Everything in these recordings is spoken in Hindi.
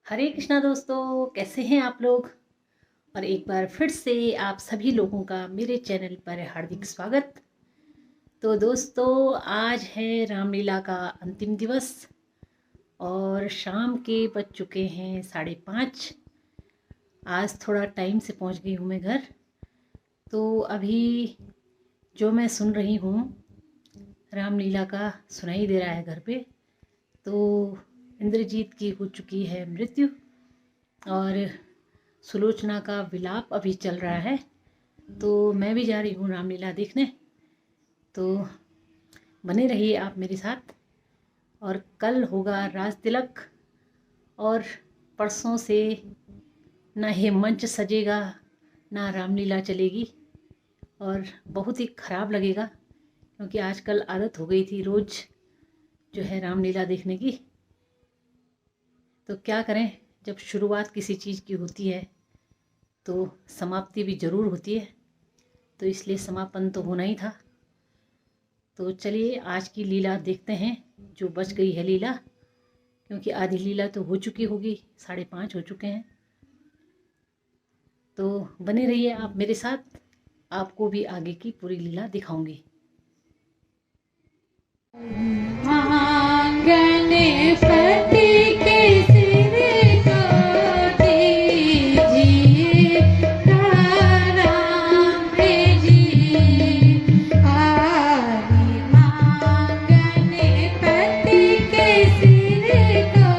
हरे कृष्णा दोस्तों, कैसे हैं आप लोग। और एक बार फिर से आप सभी लोगों का मेरे चैनल पर हार्दिक स्वागत। तो दोस्तों, आज है रामलीला का अंतिम दिवस और शाम के बज चुके हैं 5:30। आज थोड़ा टाइम से पहुंच गई हूँ मैं घर। तो अभी जो मैं सुन रही हूँ रामलीला का सुनाई दे रहा है घर पे। तो इंद्रजीत की हो चुकी है मृत्यु और सुलोचना का विलाप अभी चल रहा है। तो मैं भी जा रही हूँ रामलीला देखने। तो बने रहिए आप मेरे साथ। और कल होगा राज तिलक और परसों से ना ये मंच सजेगा ना रामलीला चलेगी और बहुत ही ख़राब लगेगा, क्योंकि आजकल आदत हो गई थी रोज़ जो है रामलीला देखने की। तो क्या करें, जब शुरुआत किसी चीज़ की होती है तो समाप्ति भी ज़रूर होती है। तो इसलिए समापन तो होना ही था। तो चलिए आज की लीला देखते हैं, जो बच गई है लीला, क्योंकि आधी लीला तो हो चुकी होगी, 5:30 हो चुके हैं। तो बने रहिए आप मेरे साथ, आपको भी आगे की पूरी लीला दिखाऊंगी। गणपति के सिर को दीजिए राम जी। हरि माँ गणपति के सिर को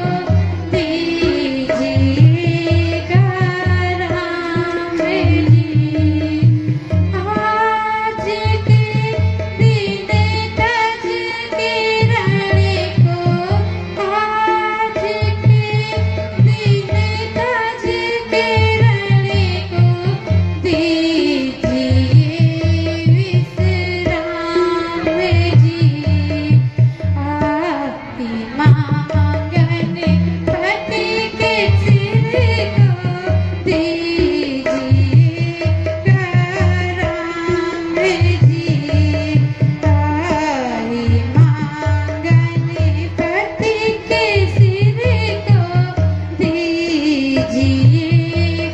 दीजिए राम जी। आज के दिन तज के रण को, आज के दिन तज के रण को दीजिए विश्राम जी। आरती माँ गणपति के सिर को दीजिए राम जी। हरि माँ गणपति के सिर को दीजिए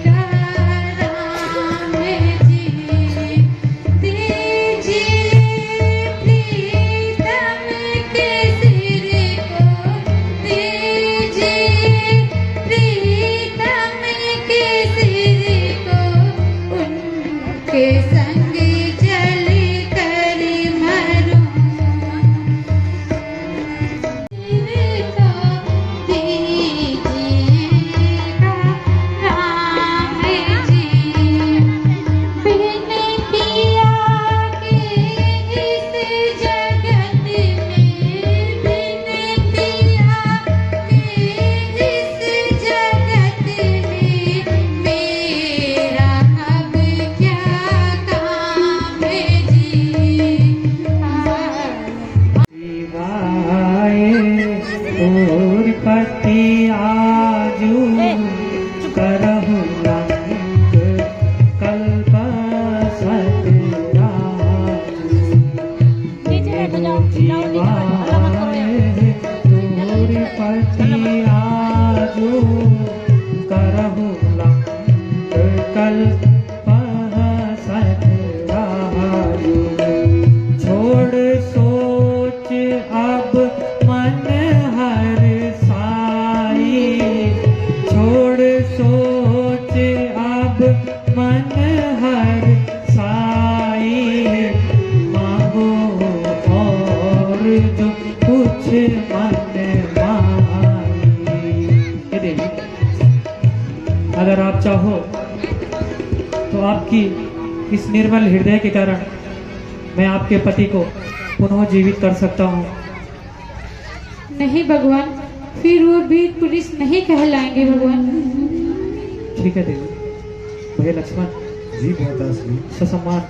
राम जी। दीजिए प्रीतम के सिर को, दीजिए प्रीतम के सिर को, उनके संग चल कर मरूं। सिर को दीजिएगा राम जी। बिनतिया के इस जगत में, बिनतिया के इस जगत में मेरा अब क्या काम जी। शिवाय उर्पति आजू करहु लंक कल्प सतराजू। शिवाय उर्पति आजू करहु लंक कल्प सतराजू। छोड़ सोच अब मन हर साई, छोड़ सोच अब मन हर साई। मांगो और जो कुछ मन माई। ये देखिए, अगर आप चाहो तो आपकी इस निर्मल हृदय के कारण मैं आपके पति को पुनः जीवित कर सकता हूँ। नहीं भगवान, फिर वो भी पुलिस नहीं कहलाएंगे भगवान। ठीक है देवी। भैया लक्ष्मण जी माताश्री। ससम्मान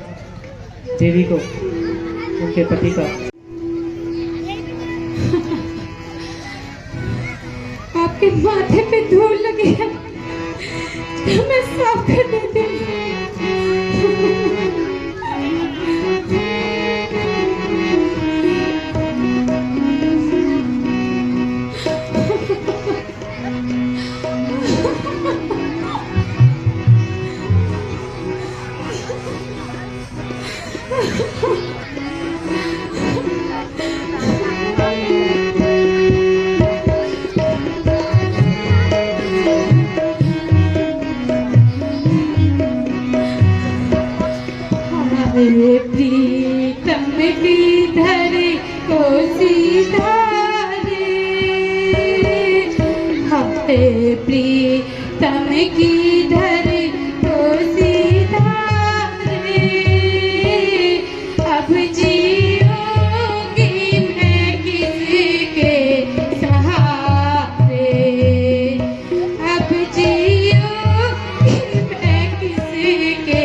देवी को उनके पति का। आपके माथे पे धूल लगी है तो मैं साफ कर देती हूँ। प्रीतम की धरे को सीधा रे, हाय प्रीतम की धरे को सीधा रे, अब जीऊंगी मैं किसके सहारे, अब जीऊंगी मैं किसके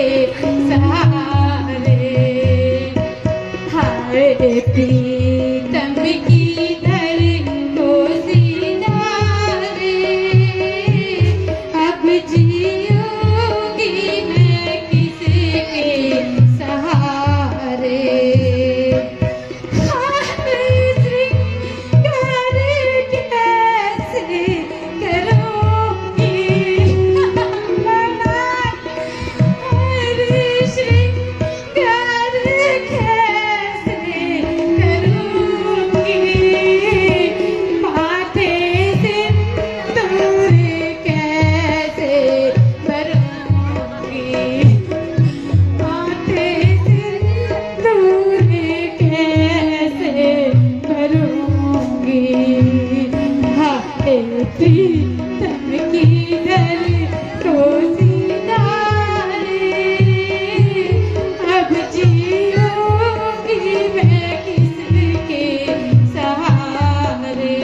सहारे, हाय प्रीतम की धरे को सीधा रे, अब जीऊंगी मैं किसके सहारे, हाय श्रृंगार कैसे करूंगी, हरे श्रृंगार कैसे करूंगी, माथे सिंदूर कैसे भरूंगी, माथे सिंदूर कैसे भरूंगी, हाय प्रीतम की धरे को सीधा रे, अब जीऊंगी मैं किसके सहारे,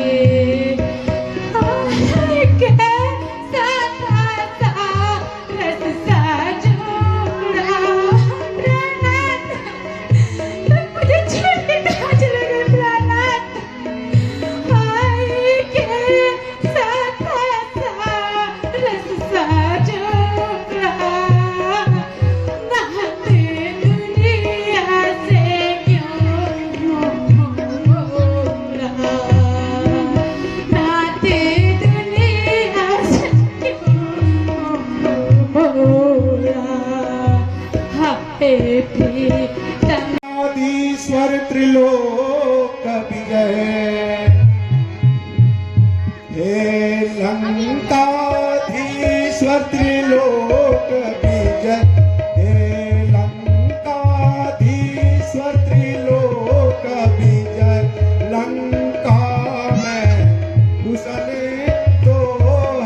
कैसा था रस सा जोड़ा प्राणात, मुझे छोड़ के कहाँ चले गए प्राणात, हाय कैसा था रस सा जोड़ा, नाते दुनिया से क्यों मोड़ा, नाते दुनिया से क्यों मोड़ा, हाय प्रीतम आदिश्वर त्रिलोक विजय, हे लंकाधीश्वर त्रिलोक विजय, हे लंकाधीश्वर त्रिलोक विजय, लंका में कुशल तो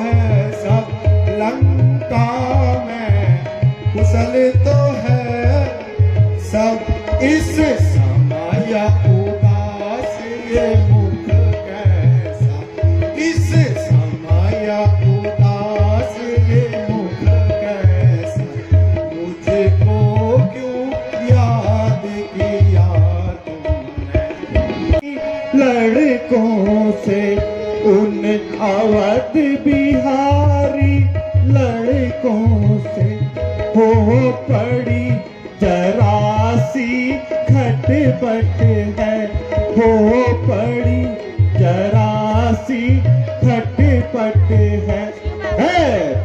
है सब, लंका में कुशल तो है सब, इस समय उदास ये मुख कैसा, इस समय उदास ये मुख कैसा, मुझको क्यों याद किया तुमने, लड़कों से उन अवध बिहारी, लड़कों से हो पड़ी जरा सी खटपट है, हो पड़ी जरा सी खटपट है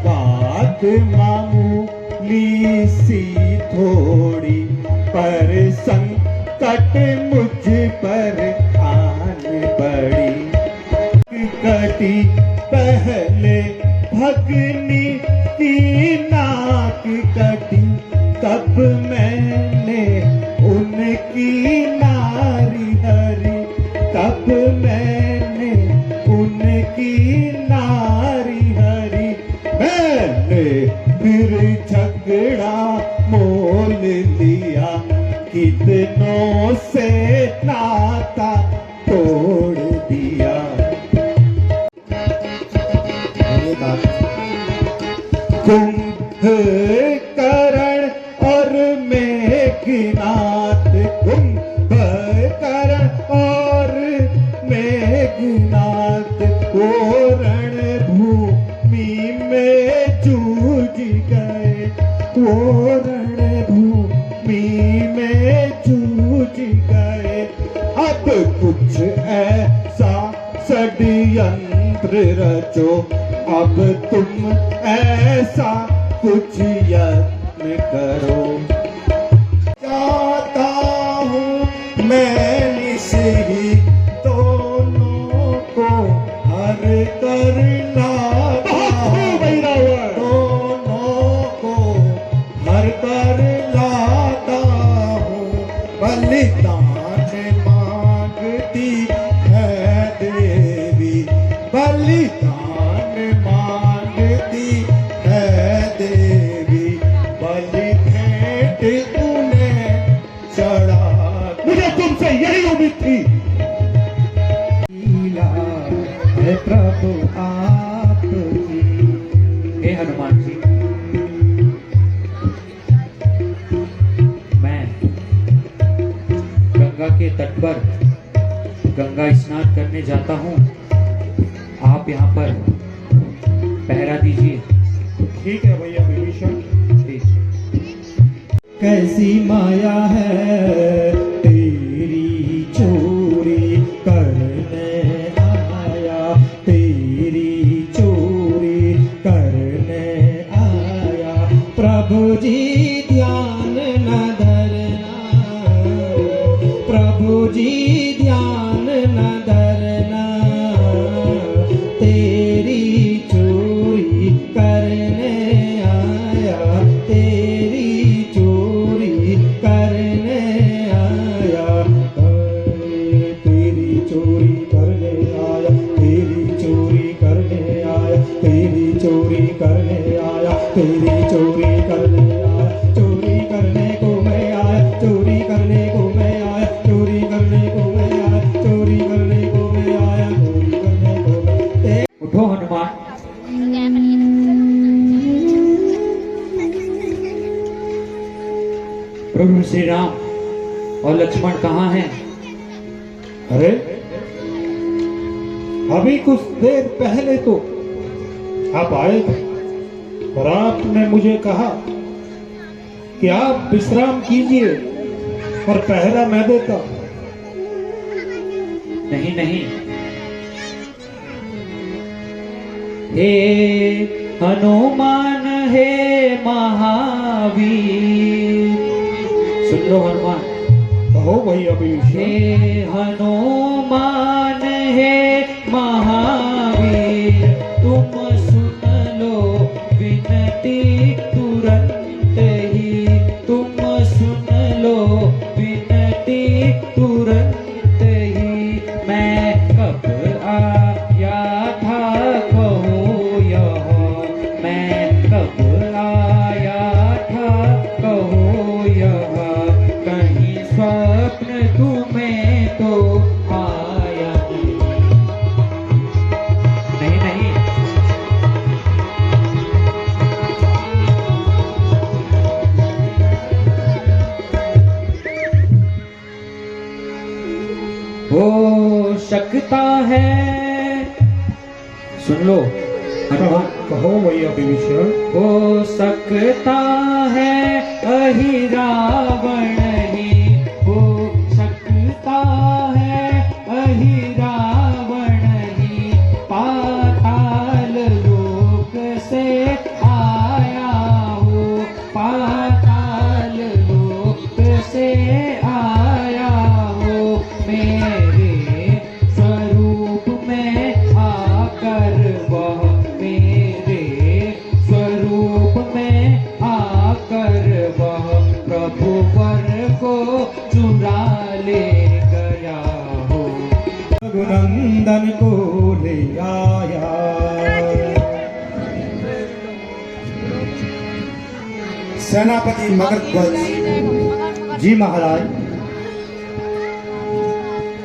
बात मामूली सी थोड़ी, पर संकट मुझ पर आन पड़ी, कटी पहले भगनी की नाक कटी, तब मैंने उनकी नारी हरी, तब मैंने उनकी नारी हरी, मैंने फिर झगड़ा मोल लिया, कितनों से नाता तोड़ दिया, कुंभकर्ण और मेघनाथ, कुंभकर्ण और मेघनाथ, वो रणभूमि में जूझ गए, वो रणभूमि में जूझ गए, अब कुछ ऐसा षड्यंत्र रचो, अब तुम ऐसा कुछ यत्न करो, चाहता हूँ मैं निश ही दोनों को हर कर लाता हूँ, दोनों को हर कर लाता हूँ, हे हनुमान जी, मैं गंगा के तट पर गंगा स्नान करने जाता हूँ। आप यहाँ पर पहरा दीजिए। ठीक है भैया विभीषण। ठीक। कैसी माया है तेरी चोरी करने आया, तेरी चोरी करने आया। प्रभु जी ध्यान न धरना, प्रभु जी ध्यान न धरना, तेरी चोरी करने आया, तेरी चोरी करने आया। तेरी चोरी करने आया, तेरी चोरी करने आया, तेरी चोरी करने आया, तेरी चोरी करने आया। चोरी करने को मैं आया, चोरी करने को मैं आया, चोरी करने को मैं आया, चोरी करने को मैं आया, चोरी करने को मैं। उठो हनुमान। प्रभु श्री राम और लक्ष्मण कहाँ हैं? अरे अभी कुछ देर पहले तो आप आए थे और आपने मुझे कहा कि आप विश्राम कीजिए और पहरा मैं देता। नहीं नहीं, हे हनुमान हे महावीर। सुन लो हनुमान। कहो भैया विभीषण। हे हनुमान हे महावीर, तुम सुन लो विनती तुरंत ही, तुम सुन लो विनती तुरंत ही। मैं कब आया था कहो यह, मैं कब आया था कहो यह, कहीं स्वप्न तुम्हें तो आया नहीं। नहीं हो सकता है। सुन लो हनुमान। कहो भैया विभीषण। हो सकता है अहि रावण ही, हो सकता है अहि रावण ही, पाताल लोक से आया हो, पाताल लोक से आया हो। मेरे स्वरूप में आकर वह, मेरे स्वरूप में आकर वह, प्रभु वर को चुरा ले गया हो। रघुनंदन को ले आया। सेनापति मगधध्वज जी महाराज,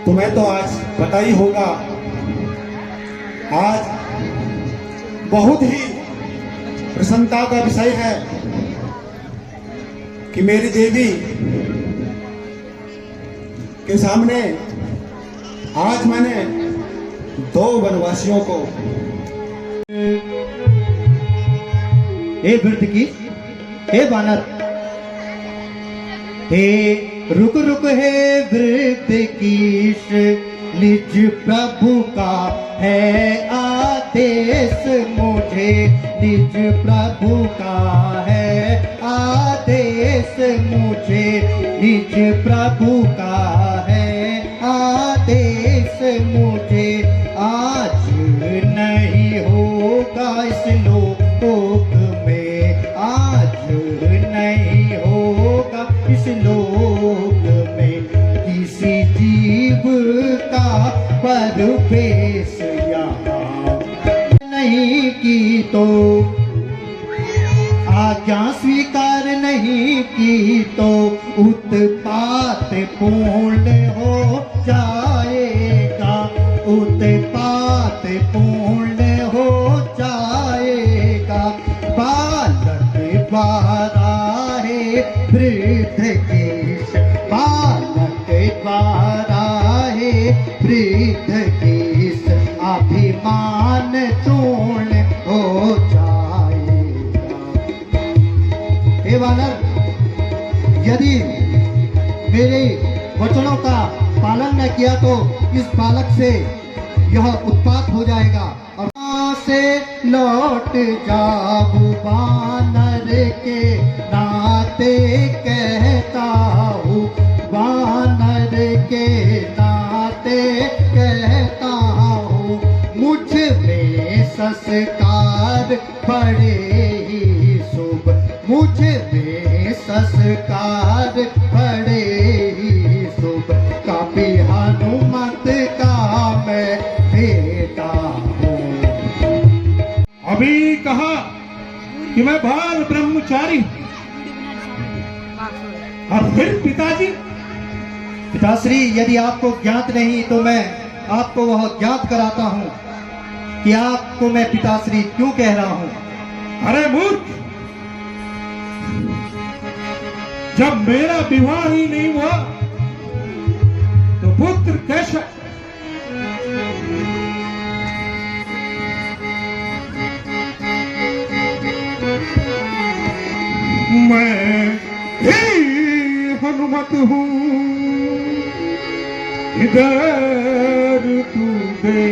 तुम्हें तो आज पता ही होगा, आज बहुत ही प्रसन्नता का विषय है कि मेरी देवी के सामने आज मैंने 2 वनवासियों को। हे वृद्ध की, हे वानर, हे रुक रुक, हे वृद्ध कीश, निज प्रभु का है आदेश मुझे, निज प्रभु का है आदेश मुझे, निज प्रभु का है आदेश मुझे। आज नहीं होगा इस लोक में, आज नहीं होगा इस लोक में, किसी जीव का परवेश यहाँ नहीं की तो, आज्ञा स्वीकार नहीं की तो उत्पात पूर्ण हो जाएगा, उत्पात पूर्ण हो जाएगा। द्वारा है वृद्ध केश, बालक द्वारा है वृद्ध केश, अभिमान चूर्ण हो जाएगा। हे वानर, यदि मेरे वचनों का पालन न किया तो इस बालक से यह उत्पात हो जाएगा। और से लौट जाऊं वानर के नाते कहता हूँ, वानर के नाते कहता हूँ, मुझ में संस्कार बड़े ही शुभ, मुझ में संस्कार बड़े ही शुभ, कभी हनुमत का मैं बेटा हूँ। अभी कहा कि मैं बाल ब्रह्मचारी हूं, और फिर पिताजी। पिताश्री, यदि आपको ज्ञात नहीं तो मैं आपको वह ज्ञात कराता हूँ कि आपको मैं पिताश्री क्यों कह रहा हूँ। अरे मूर्ख, जब मेरा विवाह ही नहीं हुआ तो पुत्र कैसा? मैं ही हनुमत हूँ, इधर तू दे,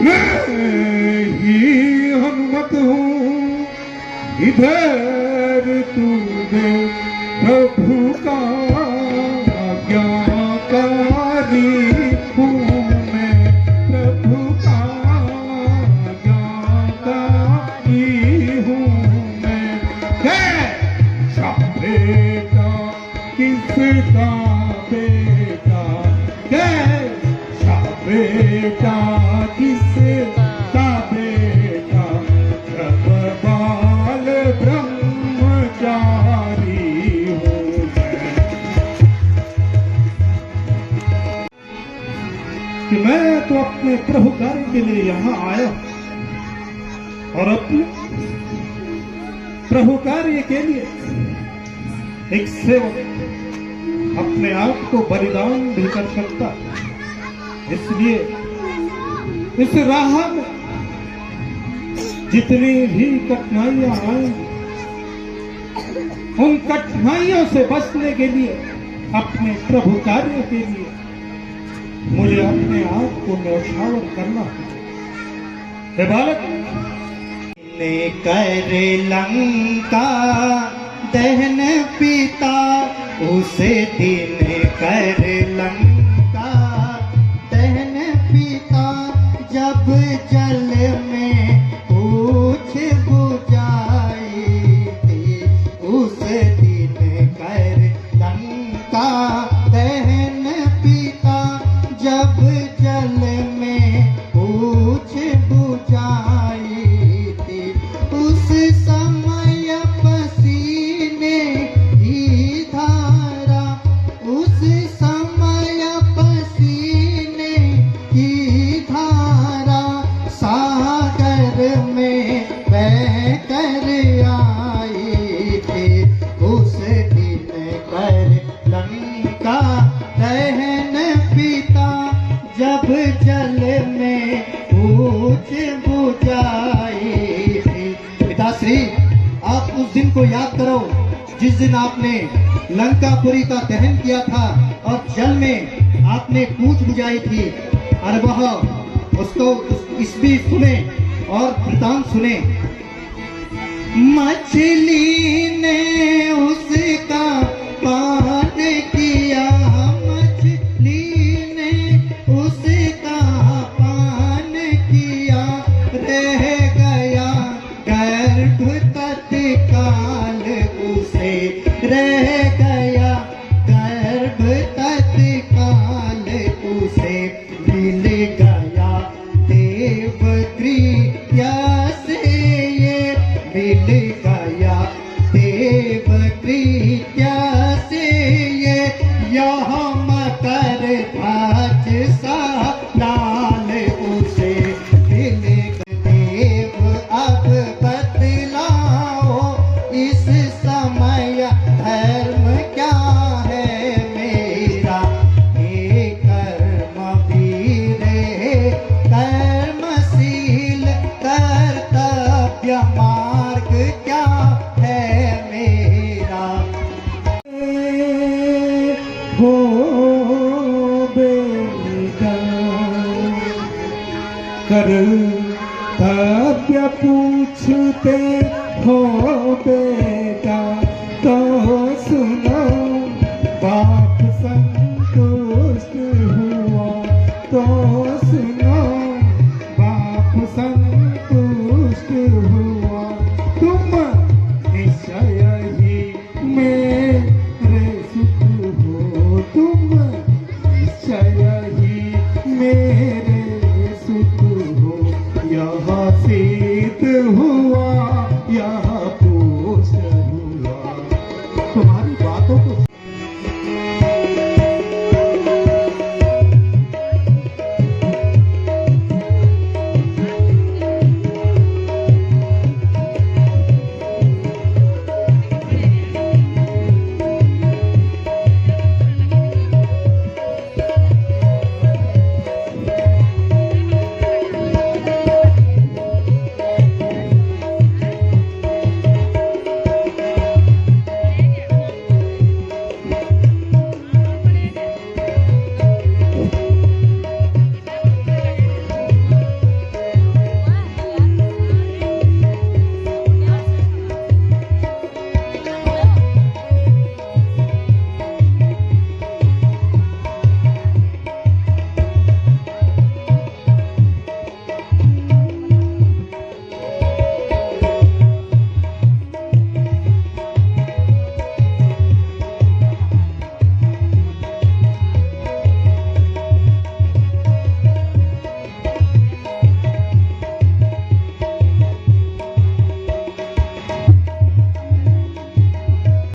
मैं ही हनुमत हूँ, इधर तू दे, प्रभु का आज्ञाकारी हूँ मैं, प्रभु का आज्ञाकारी हूँ मैं। कैसा बेटा, किसका बेटा, कैसा बेटा, किसका बेटा, जब बाल ब्रह्मचारी हूँ मैं। कि मैं तो अपने प्रभु कार्य के लिए यहाँ आया हूँ, और अपने प्रभु कार्य के लिए एक सेवक अपने आप को बलिदान भी कर सकता है। इसलिए इस राह में जितनी भी कठिनाइयां आएंगी, उन कठिनाइयों से बचने के लिए, अपने प्रभु कार्य के लिए मुझे अपने आप को न्यौछावर करना है। हे बालक, ने कर लंका दहन पिता, उसे दिन कर लंका दहन पिता, जब जल में पूछ बुझाई थी, उस दिन कर लंका दहन पिता, जब जल में पूछ बुझाई थी, उस समय पसीने की धारा, उस समय पसीने की धारा, सागर में बह कर आई थी, उस दिन कर लंका दहन पिता, जब जल में पूछ बुझाई थी। पिताश्री, आप उस दिन को याद करो जिस दिन आपने लंकापुरी का दहन किया था और जल में आपने पूछ बुझाई थी। और वह उसको इस भी सुने और वृतांत सुने। मछली ने उसका पान किया, मछली ने उसका पान किया, रह गया गर्भ तत्काल उसे, रह गया गर्भ तत्काल उसे, मिल गया देव कृपया से ये, मिल गया देव कृपया से ये, यह मकर ध्वज सा लाल उसे, मिल देव अब बतला कर्तव्य मार्ग क्या है मेरा। हो बेटा कर्तव्य पूछते हो बेटा तो सुनो, बाप संतुष्ट हुआ तो सुनो, बाप संतुष्ट हुआ।